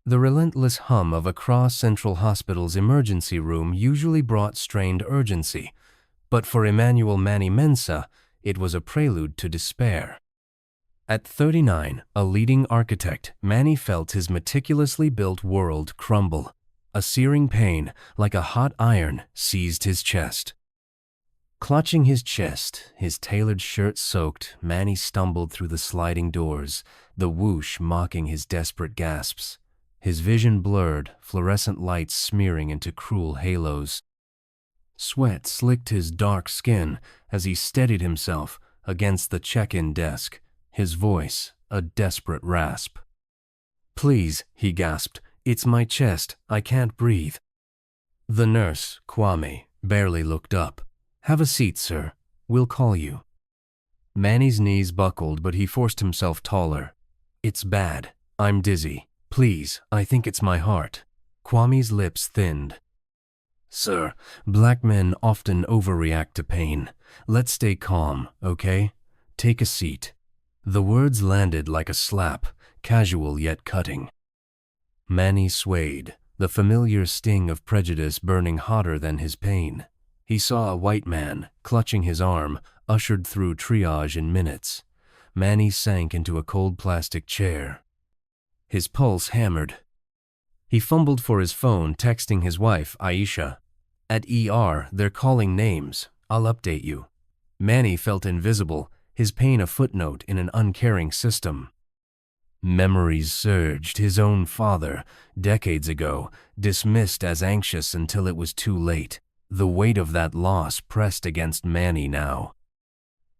The relentless hum of Accra Central Hospital's emergency room usually brought strained urgency, but for Emmanuel Manny Mensah, it was a prelude to despair. At 39, a leading architect, Manny felt his meticulously built world crumble. A searing pain, like a hot iron, seized his chest. Clutching his chest, his tailored shirt soaked, Manny stumbled through the sliding doors, the whoosh mocking his desperate gasps. His vision blurred, fluorescent lights smearing into cruel halos. Sweat slicked his dark skin as he steadied himself against the check-in desk, his voice a desperate rasp. "Please," he gasped, "it's my chest. I can't breathe." The nurse, Kwame, barely looked up. "Have a seat, sir. We'll call you." Manny's knees buckled, but he forced himself taller. "It's bad. I'm dizzy. Please, I think it's my heart." Kwame's lips thinned. "Sir, black men often overreact to pain. Let's stay calm, okay? Take a seat." The words landed like a slap, casual yet cutting. Manny swayed, the familiar sting of prejudice burning hotter than his pain. He saw a white man, clutching his arm, ushered through triage in minutes. Manny sank into a cold plastic chair. His pulse hammered. He fumbled for his phone, texting his wife, Aisha. "At ER, they're calling names. I'll update you." Manny felt invisible, his pain a footnote in an uncaring system. Memories surged. His own father, decades ago, dismissed as anxious until it was too late. The weight of that loss pressed against Manny now.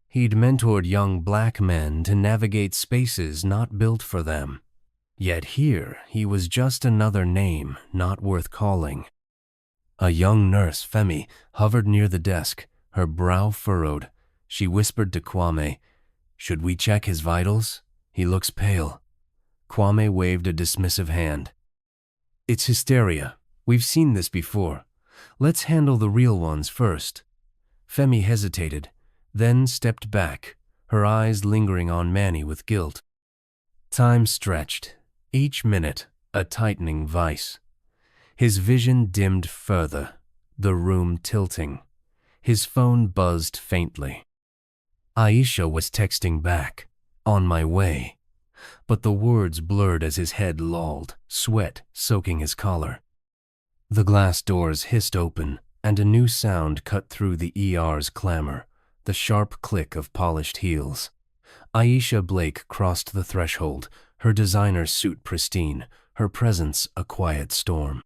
He'd mentored young black men to navigate spaces not built for them. Yet here, he was just another name, not worth calling. A young nurse, Femi, hovered near the desk, her brow furrowed. She whispered to Kwame, "Should we check his vitals? He looks pale." Kwame waved a dismissive hand. "It's hysteria. We've seen this before. Let's handle the real ones first." Femi hesitated, then stepped back, her eyes lingering on Manny with guilt. Time stretched, each minute a tightening vice. His vision dimmed further, the room tilting. His phone buzzed faintly. Aisha was texting back, "On my way." But the words blurred as his head lolled, sweat soaking his collar. The glass doors hissed open, and a new sound cut through the ER's clamor, the sharp click of polished heels. Aisha Blake crossed the threshold, her designer suit pristine, her presence a quiet storm.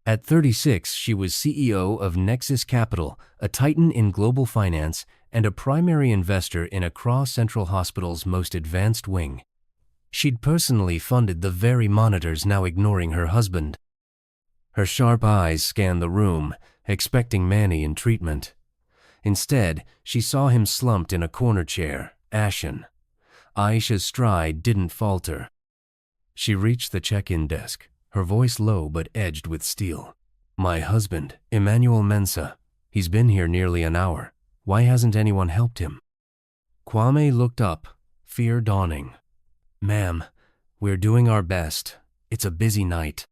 At 36, she was CEO of Nexus Capital, a titan in global finance and a primary investor in Accra Central Hospital's most advanced wing. She'd personally funded the very monitors now ignoring her husband. Her sharp eyes scanned the room, expecting Manny in treatment. Instead, she saw him slumped in a corner chair, ashen. Aisha's stride didn't falter. She reached the check-in desk, her voice low but edged with steel. "My husband, Emmanuel Mensah. He's been here nearly an hour. Why hasn't anyone helped him?" Kwame looked up, fear dawning. "Ma'am, we're doing our best. It's a busy night."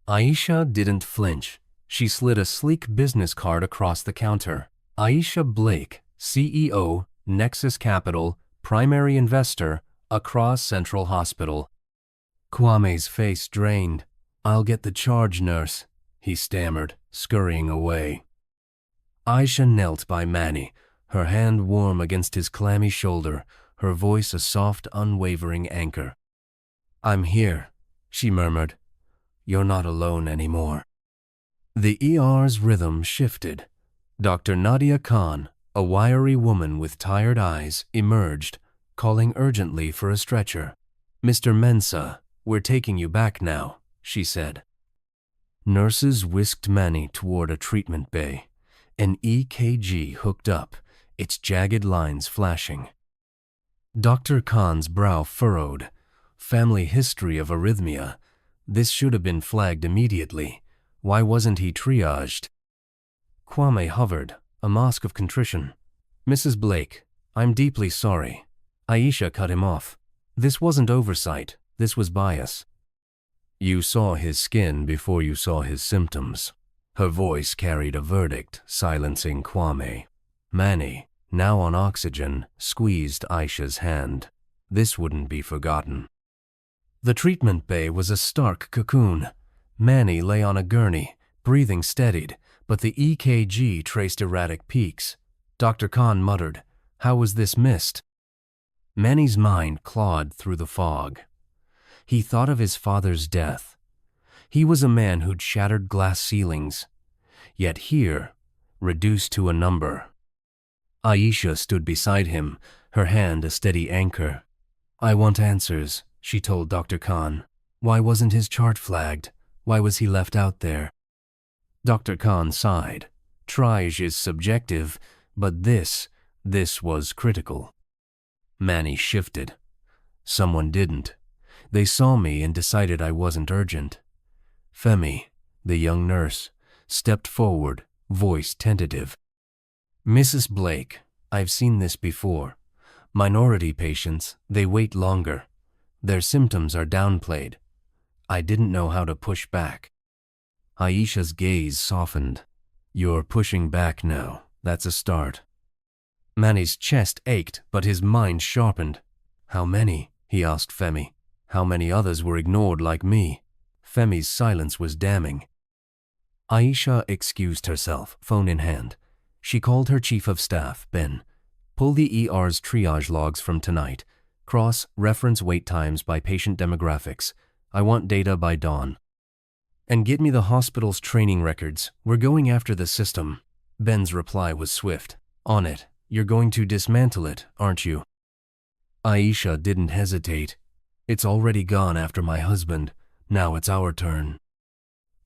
Aisha didn't flinch. She slid a sleek business card across the counter. "Aisha Blake, CEO, Nexus Capital, primary investor, Accra Central Hospital." Kwame's face drained. "I'll get the charge, nurse," he stammered, scurrying away. Aisha knelt by Manny, her hand warm against his clammy shoulder, her voice a soft, unwavering anchor. "I'm here," she murmured. "You're not alone anymore." The ER's rhythm shifted. Dr. Nadia Khan, a wiry woman with tired eyes, emerged, calling urgently for a stretcher. "Mr. Mensah, we're taking you back now," she said. Nurses whisked Manny toward a treatment bay. An EKG hooked up, its jagged lines flashing. Dr. Khan's brow furrowed. Family history of arrhythmia. This should have been flagged immediately. Why wasn't he triaged? Kwame hovered, a mask of contrition. "Mrs. Blake, I'm deeply sorry." Aisha cut him off. "This wasn't oversight. This was bias." You saw his skin before you saw his symptoms. Her voice carried a verdict, silencing Kwame. Manny, now on oxygen, squeezed Aisha's hand. This wouldn't be forgotten. The treatment bay was a stark cocoon. Manny lay on a gurney, breathing steadied, but the EKG traced erratic peaks. Dr. Khan muttered, "How was this missed?" Manny's mind clawed through the fog. He thought of his father's death. He was a man who'd shattered glass ceilings. Yet here, reduced to a number. Aisha stood beside him, her hand a steady anchor. "I want answers," she told Dr. Khan. "Why wasn't his chart flagged? Why was he left out there?" Dr. Khan sighed. Triage is subjective, but this was critical. Manny shifted. "Someone didn't. They saw me and decided I wasn't urgent." Femi, the young nurse, stepped forward, voice tentative. "Mrs. Blake, I've seen this before. Minority patients, they wait longer. Their symptoms are downplayed. I didn't know how to push back." Aisha's gaze softened. "You're pushing back now. That's a start." Manny's chest ached, but his mind sharpened. "How many?" he asked Femi. "How many others were ignored like me?" Femi's silence was damning. Aisha excused herself, phone in hand. She called her chief of staff, Ben. "Pull the ER's triage logs from tonight. Cross-reference wait times by patient demographics. I want data by dawn. And get me the hospital's training records. We're going after the system." Ben's reply was swift. "On it. You're going to dismantle it, aren't you?" Aisha didn't hesitate. "It's already gone after my husband. Now it's our turn."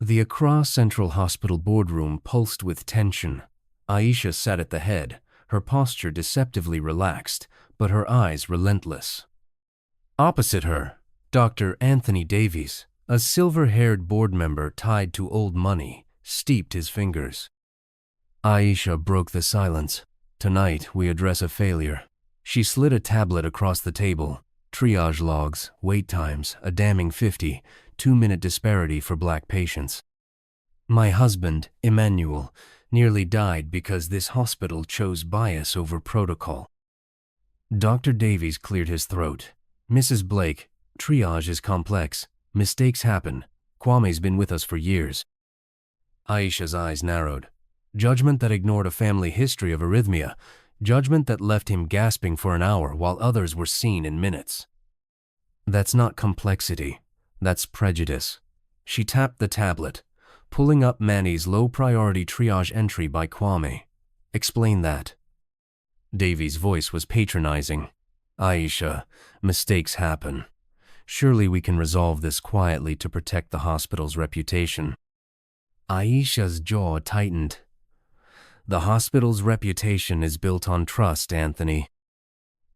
The Accra Central Hospital boardroom pulsed with tension. Aisha sat at the head, her posture deceptively relaxed, but her eyes relentless. Opposite her, Dr. Anthony Davies, a silver-haired board member tied to old money, steeped his fingers. Aisha broke the silence. "Tonight we address a failure." She slid a tablet across the table. Triage logs, wait times, a damning 50, 2-minute disparity for black patients. "My husband, Emmanuel, nearly died because this hospital chose bias over protocol." Dr. Davies cleared his throat. "Mrs. Blake, triage is complex. Mistakes happen. Kwame's been with us for years." Aisha's eyes narrowed. Judgment that ignored a family history of arrhythmia. Judgment that left him gasping for an hour while others were seen in minutes. "That's not complexity. That's prejudice." She tapped the tablet, pulling up Manny's low-priority triage entry by Kwame. "Explain that." Davies' voice was patronizing. "Aisha, mistakes happen. Surely we can resolve this quietly to protect the hospital's reputation." Aisha's jaw tightened. "The hospital's reputation is built on trust, Anthony.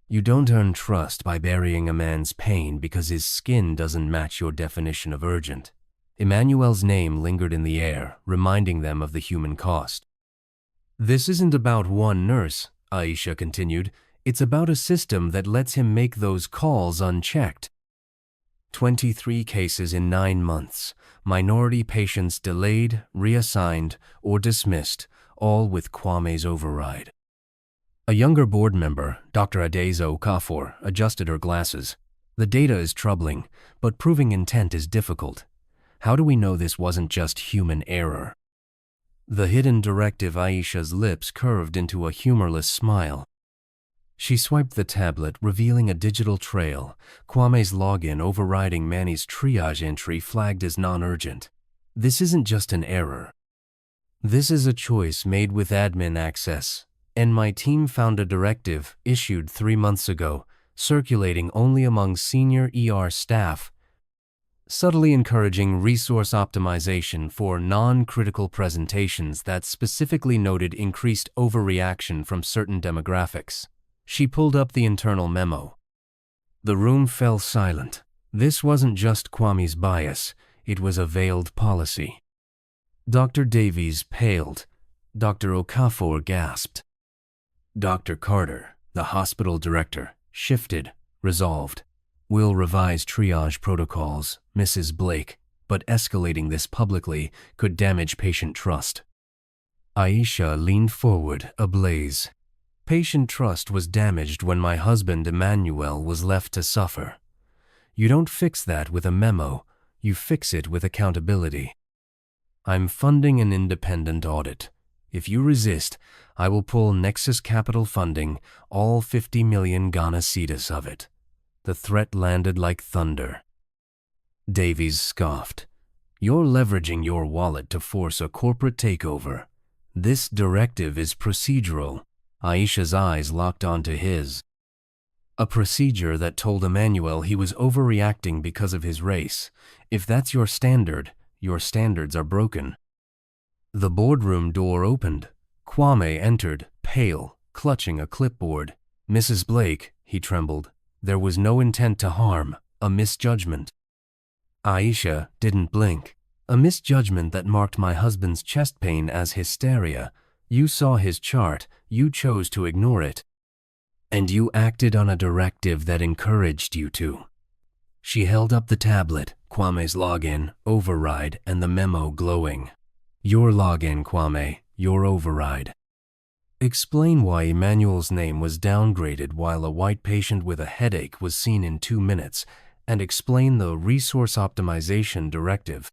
You don't earn trust by burying a man's pain because his skin doesn't match your definition of urgent." Emmanuel's name lingered in the air, reminding them of the human cost. "This isn't about one nurse," Aisha continued. "It's about a system that lets him make those calls unchecked. 23 cases in 9 months. Minority patients delayed, reassigned, or dismissed, all with Kwame's override." A younger board member, Dr. Adezo Okafor, adjusted her glasses. "The data is troubling, but proving intent is difficult. How do we know this wasn't just human error?" The hidden directive Aisha's lips curved into a humorless smile. She swiped the tablet, revealing a digital trail, Kwame's login overriding Manny's triage entry flagged as non-urgent. "This isn't just an error. This is a choice made with admin access, and my team found a directive issued 3 months ago, circulating only among senior ER staff, subtly encouraging resource optimization for non-critical presentations that specifically noted increased overreaction from certain demographics." She pulled up the internal memo. The room fell silent. This wasn't just Kwame's bias, it was a veiled policy. Dr. Davies paled. Dr. Okafor gasped. Dr. Carter, the hospital director, shifted, resolved. "We'll revise triage protocols, Mrs. Blake. but escalating this publicly could damage patient trust. Aisha leaned forward, ablaze. Patient trust was damaged when my husband Emmanuel was left to suffer. You don't fix that with a memo, you fix it with accountability. I'm funding an independent audit. If you resist, I will pull Nexus Capital funding, all 50 million Ghana cedis of it. The threat landed like thunder. Davies scoffed. You're leveraging your wallet to force a corporate takeover. This directive is procedural. Aisha's eyes locked onto his. A procedure that told Emmanuel he was overreacting because of his race. If that's your standard, your standards are broken. The boardroom door opened. Kwame entered, pale, clutching a clipboard. Mrs. Blake, he trembled. There was no intent to harm, a misjudgment. Aisha didn't blink. A misjudgment that marked my husband's chest pain as hysteria. You saw his chart, you chose to ignore it. And you acted on a directive that encouraged you to. She held up the tablet, Kwame's login, override, and the memo glowing. Your login, Kwame, your override. Explain why Emmanuel's name was downgraded while a white patient with a headache was seen in 2 minutes, and explain the resource optimization directive.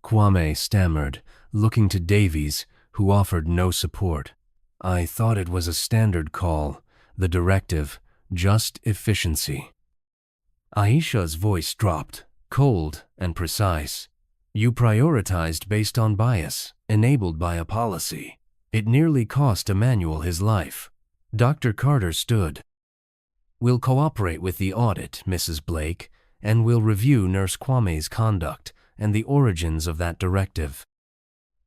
Kwame stammered, looking to Davies, who offered no support. I thought it was a standard call, the directive, just efficiency. Aisha's voice dropped, cold and precise. You prioritized based on bias, enabled by a policy. It nearly cost Emmanuel his life. Dr. Carter stood. We'll cooperate with the audit, Mrs. Blake, and we'll review Nurse Kwame's conduct and the origins of that directive.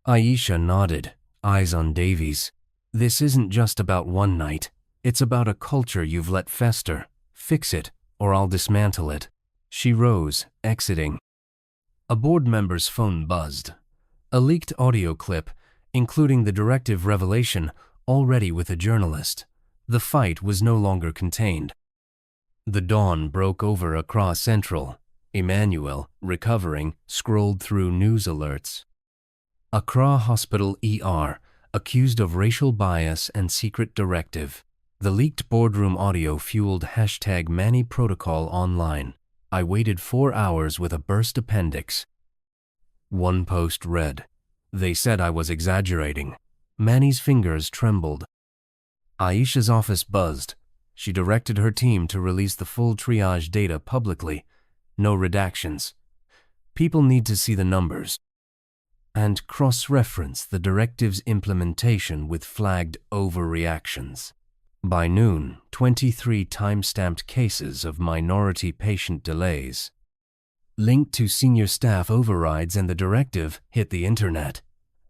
Aisha nodded, eyes on Davies. This isn't just about one night. It's about a culture you've let fester. Fix it, or I'll dismantle it. She rose, exiting. A board member's phone buzzed. A leaked audio clip, including the directive revelation, already with a journalist. The fight was no longer contained. The dawn broke over across Central. Emmanuel, recovering, scrolled through news alerts. Accra Hospital ER, accused of racial bias and secret directive. The leaked boardroom audio fueled hashtag Manny protocol online. I waited 4 hours with a burst appendix. One post read, They said I was exaggerating. Manny's fingers trembled. Aisha's office buzzed. She directed her team to release the full triage data publicly. No redactions. People need to see the numbers. And cross-reference the directive's implementation with flagged overreactions. By noon, 23 time-stamped cases of minority patient delays, linked to senior staff overrides and the directive, hit the internet.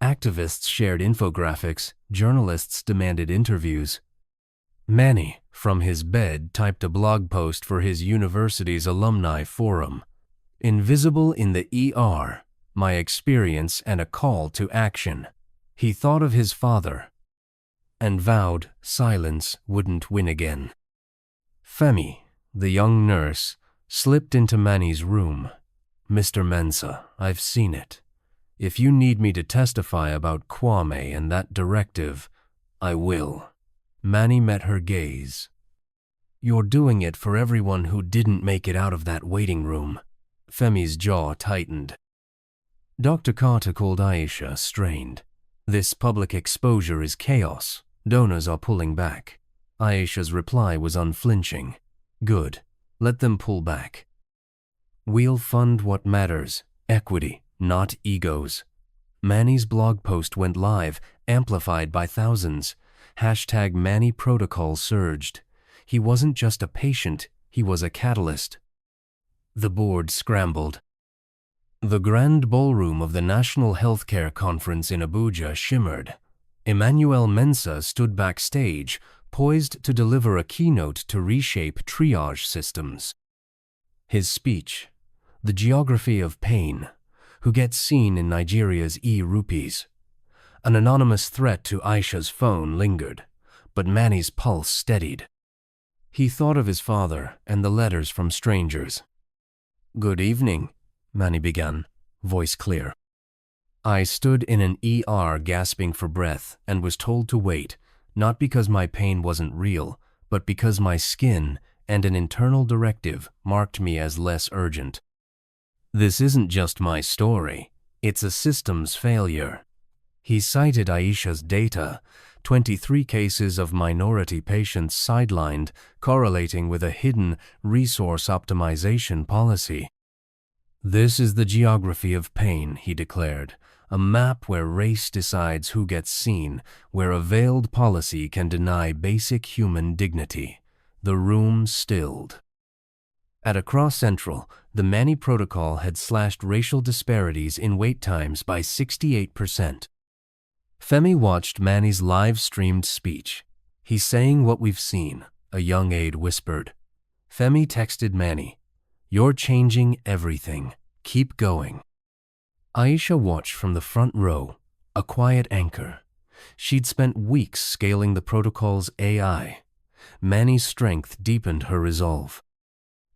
Activists shared infographics, journalists demanded interviews. Manny, from his bed, typed a blog post for his university's alumni forum. Invisible in the ER, my experience and a call to action. He thought of his father and vowed silence wouldn't win again. Femi, the young nurse, slipped into Manny's room. Mr. Mensah, I've seen it. If you need me to testify about Kwame and that directive, I will. Manny met her gaze. You're doing it for everyone who didn't make it out of that waiting room. Femi's jaw tightened. Dr. Carter called Aisha, strained. This public exposure is chaos. Donors are pulling back. Aisha's reply was unflinching. Good. Let them pull back. We'll fund what matters. Equity, not egos. Manny's blog post went live, amplified by thousands. Hashtag Manny protocol surged. He wasn't just a patient, he was a catalyst. The board scrambled. The grand ballroom of the National Healthcare Conference in Abuja shimmered. Emmanuel Mensah stood backstage, poised to deliver a keynote to reshape triage systems. His speech, The Geography of Pain, who gets seen in Nigeria's e-rupees. An anonymous threat to Aisha's phone lingered, but Manny's pulse steadied. He thought of his father and the letters from strangers. Good evening, Manny began. voice clear. I stood in an ER gasping for breath and was told to wait, not because my pain wasn't real, but because my skin and an internal directive marked me as less urgent. This isn't just my story, it's a systems failure. He cited Aisha's data, 23 cases of minority patients sidelined, correlating with a hidden resource optimization policy. This is the geography of pain, he declared, a map where race decides who gets seen, where a veiled policy can deny basic human dignity. The room stilled. At Across Central, the Manny protocol had slashed racial disparities in wait times by 68%. Femi watched Manny's live-streamed speech. "He's saying what we've seen," a young aide whispered. Femi texted Manny, "You're changing everything. Keep going." Aisha watched from the front row, a quiet anchor. She'd spent weeks scaling the protocol's AI. Manny's strength deepened her resolve.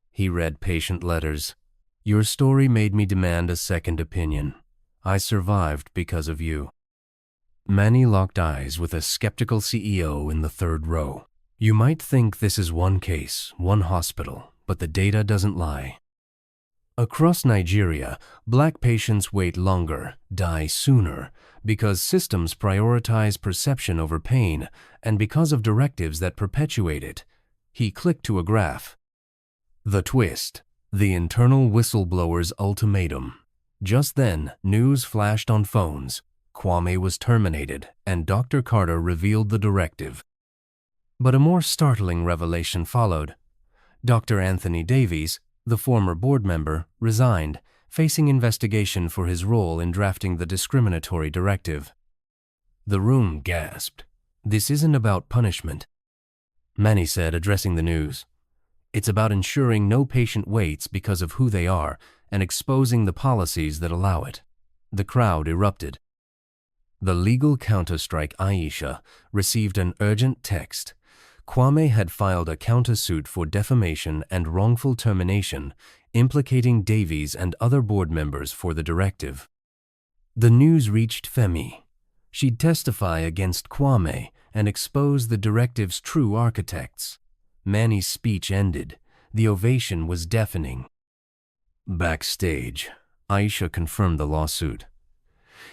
He read patient letters. "Your story made me demand a second opinion. I survived because of you." Manny locked eyes with a skeptical CEO in the third row. "You might think this is one case, one hospital, but the data doesn't lie." Across Nigeria, Black patients wait longer, die sooner, because systems prioritize perception over pain and because of directives that perpetuate it. He clicked to a graph. The twist, the internal whistleblower's ultimatum. Just then, news flashed on phones. Kwame was terminated, and Dr. Carter revealed the directive. But a more startling revelation followed. Dr. Anthony Davies, the former board member, resigned, facing investigation for his role in drafting the discriminatory directive. The room gasped. "This isn't about punishment," Manny said, addressing the news. "It's about ensuring no patient waits because of who they are and exposing the policies that allow it." The crowd erupted. The legal counterstrike Aisha received an urgent text. Kwame had filed a countersuit for defamation and wrongful termination, implicating Davies and other board members for the directive. The news reached Femi. She'd testify against Kwame and expose the directive's true architects. Manny's speech ended. The ovation was deafening. Backstage, Aisha confirmed the lawsuit.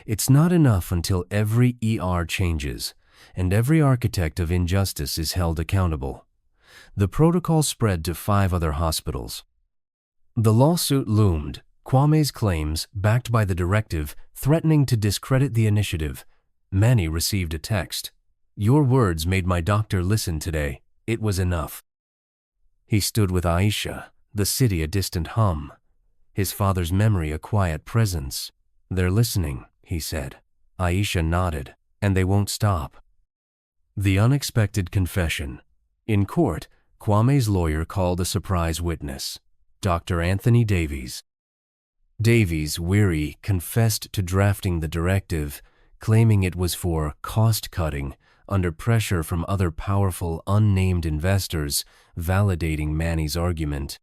"It's not enough until every ER changes, and every architect of injustice is held accountable." The protocol spread to 5 other hospitals. The lawsuit loomed, Kwame's claims, backed by the directive, threatening to discredit the initiative. Manny received a text. "Your words made my doctor listen today. It was enough." He stood with Aisha, the city a distant hum, his father's memory a quiet presence. "They're listening," he said. Aisha nodded, "and they won't stop." The unexpected confession. In court, Kwame's lawyer called a surprise witness, Dr. Anthony Davies. Davies, weary, confessed to drafting the directive, claiming it was for cost-cutting, under pressure from other powerful, unnamed investors, validating Manny's argument.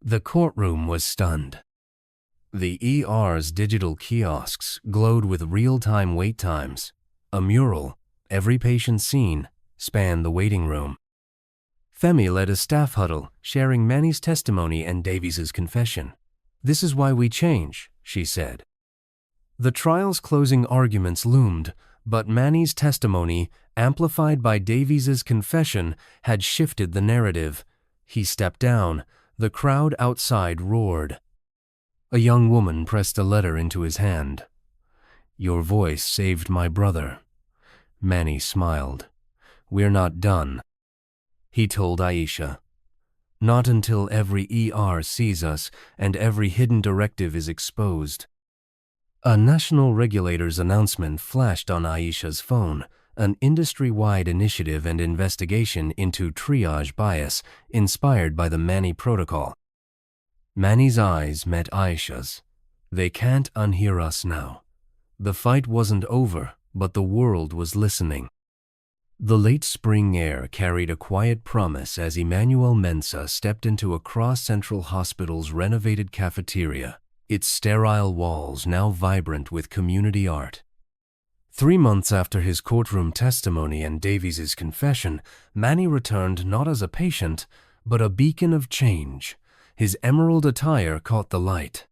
The courtroom was stunned. The ER's digital kiosks glowed with real-time wait times. A mural, "Every patient seen," spanned the waiting room. Femi led a staff huddle, sharing Manny's testimony and Davies's confession. "This is why we change," she said. The trial's closing arguments loomed, but Manny's testimony, amplified by Davies's confession, had shifted the narrative. He stepped down. The crowd outside roared. A young woman pressed a letter into his hand. "Your voice saved my brother." Manny smiled. "We're not done," he told Aisha. "Not until every ER sees us and every hidden directive is exposed." A national regulator's announcement flashed on Aisha's phone, an industry-wide initiative and investigation into triage bias inspired by the Manny protocol. Manny's eyes met Aisha's. "They can't unhear us now." The fight wasn't over, but the world was listening. The late spring air carried a quiet promise as Emmanuel Mensah stepped into Across Central Hospital's renovated cafeteria. its sterile walls now vibrant with community art. 3 months after his courtroom testimony and Davies's confession, Manny returned not as a patient, but a beacon of change. His emerald attire caught the light.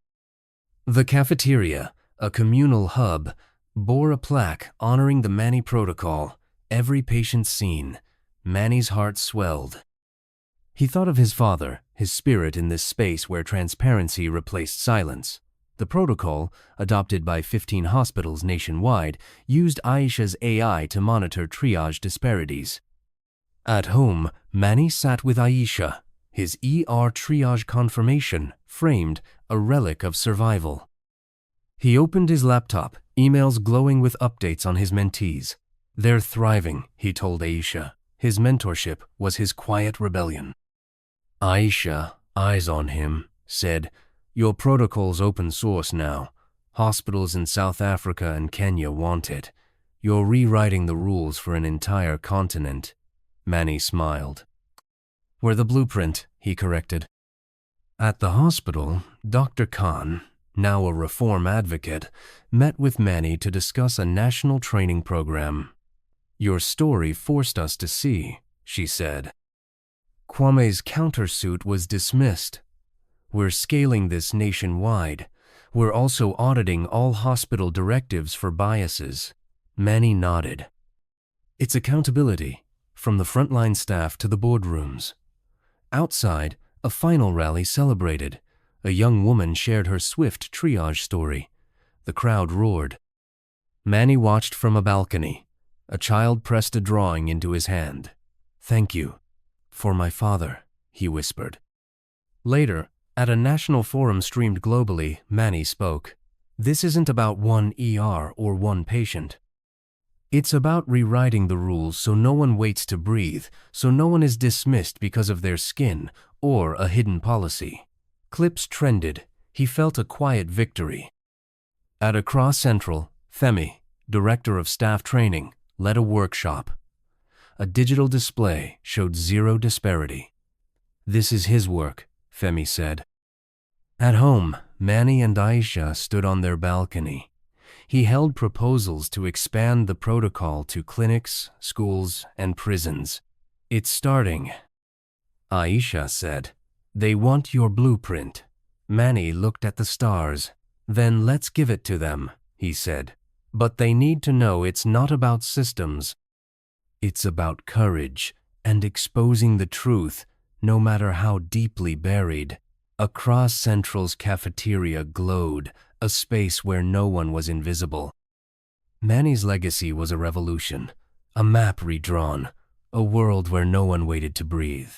The cafeteria, a communal hub, bore a plaque honoring the Manny Protocol, every patient seen. Manny's heart swelled. He thought of his father, his spirit in this space where transparency replaced silence. The protocol, adopted by 15 hospitals nationwide, used Aisha's AI to monitor triage disparities. At home, Manny sat with Aisha, his ER triage confirmation, framed, a relic of survival. He opened his laptop, emails glowing with updates on his mentees. They're thriving, he told Aisha. His mentorship was his quiet rebellion. Aisha, eyes on him, said, "Your protocol's open source now. Hospitals in South Africa and Kenya want it. You're rewriting the rules for an entire continent." Manny smiled. "We're the blueprint," he corrected. At the hospital, Dr. Khan, now a reform advocate, met with Manny to discuss a national training program. "Your story forced us to see," she said. "Kwame's countersuit was dismissed. We're scaling this nationwide. We're also auditing all hospital directives for biases." Manny nodded. "It's accountability, from the frontline staff to the boardrooms." Outside, a final rally celebrated. A young woman shared her swift triage story. The crowd roared. Manny watched from a balcony. A child pressed a drawing into his hand. "Thank you. For my father," he whispered. Later, at a national forum streamed globally, Manny spoke. "This isn't about one ER or one patient. It's about rewriting the rules so no one waits to breathe, so no one is dismissed because of their skin or a hidden policy." Clips trended. He felt a quiet victory. At Accra Central, Femi, director of staff training, led a workshop. A digital display showed zero disparity. "This is his work," Femi said. At home, Manny and Aisha stood on their balcony. He held proposals to expand the protocol to clinics, schools, and prisons. "It's starting," Aisha said. "They want your blueprint." Manny looked at the stars. "Then let's give it to them," he said. "But they need to know it's not about systems. It's about courage and exposing the truth, no matter how deeply buried." Accra Central's cafeteria glowed, a space where no one was invisible. Manny's legacy was a revolution, a map redrawn, a world where no one waited to breathe.